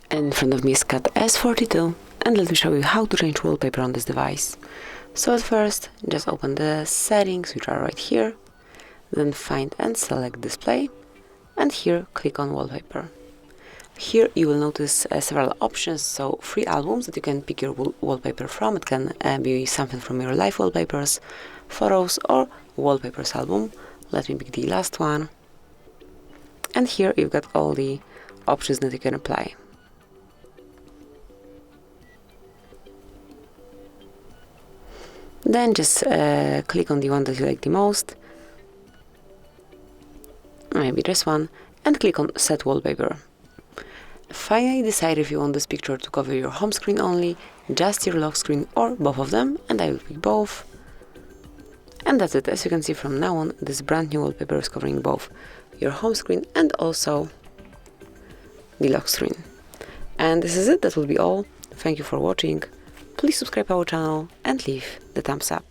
In front of me is CAT S42, and let me show you how to change wallpaper on this device. So at first, just open the settings, which are right here, then find and select display, and here click on wallpaper. Here you will notice several options, so 3 albums that you can pick your wallpaper from. It can be something from your live wallpapers, photos, or wallpapers album. Let me pick the last one. And here you've got all the options that you can apply. Then just click on the one that you like the most, maybe this one, and click on Set Wallpaper. Finally decide if you want this picture to cover your home screen only, just your lock screen, or both of them, and I will pick both. And that's it. As you can see, from now on, this brand new wallpaper is covering both your home screen and also the lock screen. And this is it. That will be all. Thank you for watching. Please subscribe our channel and leave the thumbs up.